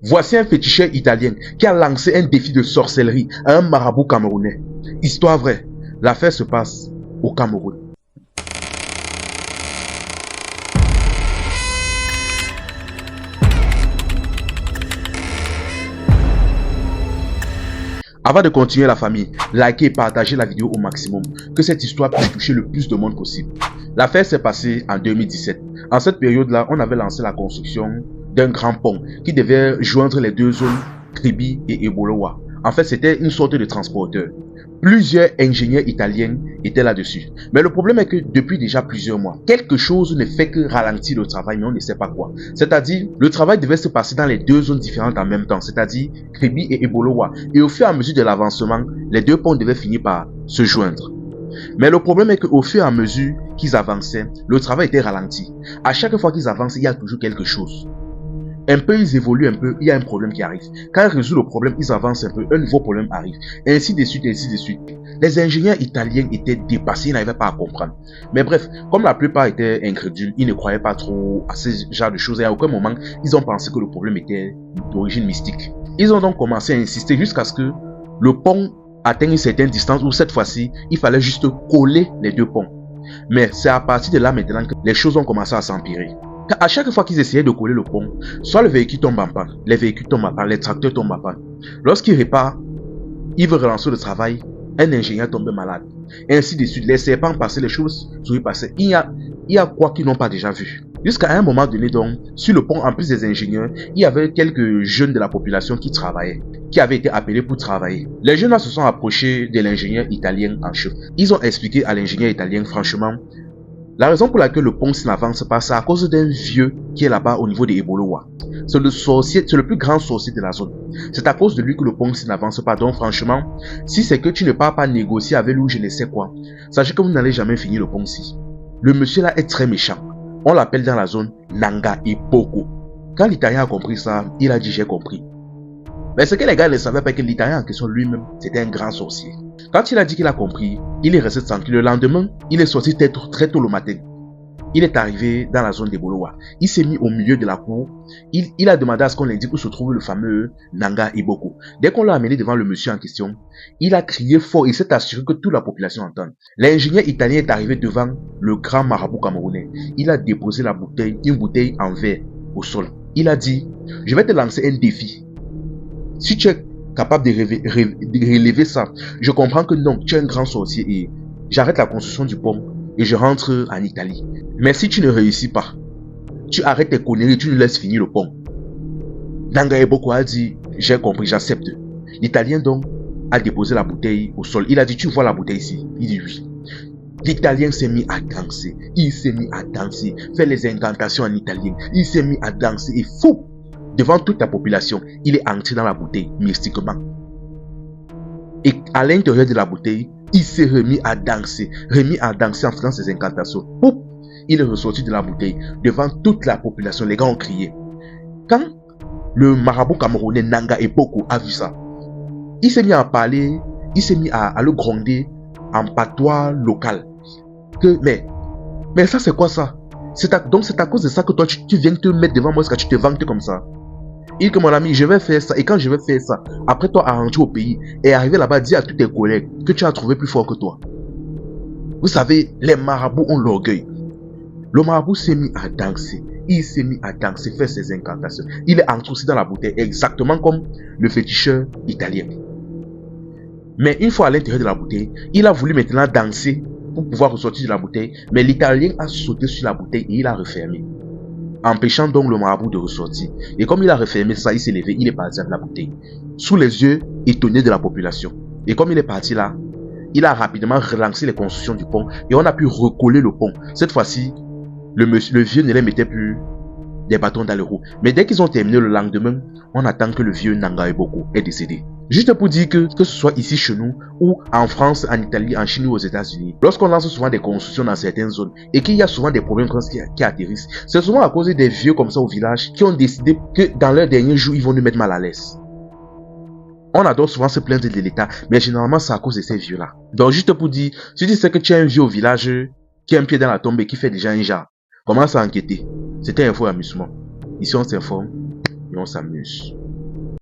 Voici un féticheur italien qui a lancé un défi de sorcellerie à un marabout camerounais. Histoire vraie, l'affaire se passe au Cameroun. Avant de continuer la famille, likez et partagez la vidéo au maximum, que cette histoire puisse toucher le plus de monde possible. L'affaire s'est passée en 2017. En cette période-là, on avait lancé la construction d'un grand pont qui devait joindre les deux zones Kribi et Ebolowa. En fait, c'était une sorte de transporteur. Plusieurs ingénieurs italiens étaient là-dessus. Mais le problème est que depuis déjà plusieurs mois, quelque chose ne fait que ralentir le travail, mais on ne sait pas quoi. C'est-à-dire, le travail devait se passer dans les deux zones différentes en même temps, c'est-à-dire Kribi et Ebolowa. Et au fur et à mesure de l'avancement, les deux ponts devaient finir par se joindre. Mais le problème est qu'au fur et à mesure qu'ils avançaient, le travail était ralenti. À chaque fois qu'ils avancent, il y a toujours quelque chose. Un peu, ils évoluent un peu, il y a un problème qui arrive. Quand ils résolvent le problème, ils avancent un peu, un nouveau problème arrive. Ainsi de suite, ainsi de suite. Les ingénieurs italiens étaient dépassés, ils n'arrivaient pas à comprendre. Mais bref, comme la plupart étaient incrédules, ils ne croyaient pas trop à ce genre de choses. Et à aucun moment, ils ont pensé que le problème était d'origine mystique. Ils ont donc commencé à insister jusqu'à ce que le pont atteigne une certaine distance où cette fois-ci, il fallait juste coller les deux ponts. Mais c'est à partir de là maintenant que les choses ont commencé à s'empirer. À chaque fois qu'ils essayaient de coller le pont, soit le véhicule tombe en panne, les véhicules tombent en panne, les tracteurs tombent en panne. Lorsqu'ils réparent, ils veulent relancer le travail, un ingénieur tombe malade. Et ainsi de suite, les serpents passaient, les choses passaient. Il y a quoi qu'ils n'ont pas déjà vu. Jusqu'à un moment donné donc, sur le pont, en plus des ingénieurs, il y avait quelques jeunes de la population qui travaillaient, qui avaient été appelés pour travailler. Les jeunes là se sont approchés de l'ingénieur italien en chef. Ils ont expliqué à l'ingénieur italien, franchement, la raison pour laquelle le pont n'avance pas, c'est à cause d'un vieux qui est là-bas au niveau de Ebolowa. C'est le sorcier, c'est le plus grand sorcier de la zone. C'est à cause de lui que le pont n'avance pas. Donc franchement, si c'est que tu ne pars pas négocier avec lui ou je ne sais quoi, sachez que vous n'allez jamais finir le pont-ci. Le monsieur là est très méchant. On l'appelle dans la zone Nanga Eboko. Quand l'Italien a compris ça, il a dit j'ai compris. Mais ce que les gars ne savaient pas que l'Italien en question lui-même, c'était un grand sorcier. Quand il a dit qu'il a compris, il est resté tranquille. Le lendemain, il est sorti très tôt le matin. Il est arrivé dans la zone d'Ebolowa. Il s'est mis au milieu de la cour. Il a demandé à ce qu'on lui indique où se trouve le fameux Nanga Eboko. Dès qu'on l'a amené devant le monsieur en question, il a crié fort et s'est assuré que toute la population entende. L'ingénieur italien est arrivé devant le grand marabout camerounais. Il a déposé la bouteille, une bouteille en verre au sol. Il a dit, je vais te lancer un défi. Si tu es capable de relever ça, je comprends que non, tu es un grand sorcier et j'arrête la construction du pont et je rentre en Italie. Mais si tu ne réussis pas, tu arrêtes tes conneries et tu nous laisses finir le pont. Nanga Eboko a dit, j'ai compris, j'accepte. L'Italien donc a déposé la bouteille au sol. Il a dit, tu vois la bouteille ici? Il dit oui. L'Italien s'est mis à danser. Il s'est mis à danser, faire les incantations en italien. Il s'est mis à danser et fou! Devant toute la population, il est entré dans la bouteille mystiquement. Et à l'intérieur de la bouteille, il s'est remis à danser en faisant ses incantations. Poup, il est ressorti de la bouteille devant toute la population. Les gars ont crié. Quand le marabout camerounais Nanga Eboko a vu ça, il s'est mis à parler, il s'est mis à le gronder en patois local. Mais ça c'est quoi ça? Donc c'est à cause de ça que toi tu viens te mettre devant moi, est-ce que tu te vantes comme ça? Il dit que mon ami, je vais faire ça, et quand je vais faire ça, après toi à rentrer au pays, et arriver là-bas, dis à tous tes collègues que tu as trouvé plus fort que toi. Vous savez, les marabouts ont l'orgueil. Le marabout s'est mis à danser, il s'est mis à danser, faire ses incantations. Il est entré aussi dans la bouteille, exactement comme le féticheur italien. Mais une fois à l'intérieur de la bouteille, il a voulu maintenant danser pour pouvoir ressortir de la bouteille, mais l'Italien a sauté sur la bouteille et il a refermé, empêchant donc le marabout de ressortir. Et comme il a refermé ça, il s'est levé, il est parti de la bouteille, sous les yeux étonnés de la population. Et comme il est parti là, il a rapidement relancé les constructions du pont et on a pu recoller le pont. Cette fois-ci, le vieux ne les mettait plus des bâtons dans les roues. Mais dès qu'ils ont terminé le lendemain, on attend que le vieux Nanga Eboko est décédé. Juste pour dire que ce soit ici chez nous, ou en France, en Italie, en Chine ou aux États-Unis, lorsqu'on lance souvent des constructions dans certaines zones et qu'il y a souvent des problèmes qui atterrissent, c'est souvent à cause des vieux comme ça au village qui ont décidé que dans leurs derniers jours, ils vont nous mettre mal à l'aise. On adore souvent se plaindre de l'État, mais généralement c'est à cause de ces vieux-là. Donc juste pour dire, si tu sais que tu as un vieux au village qui a un pied dans la tombe et qui fait déjà un genre, commence à enquêter. C'était un faux amusement. Ici on s'informe et on s'amuse.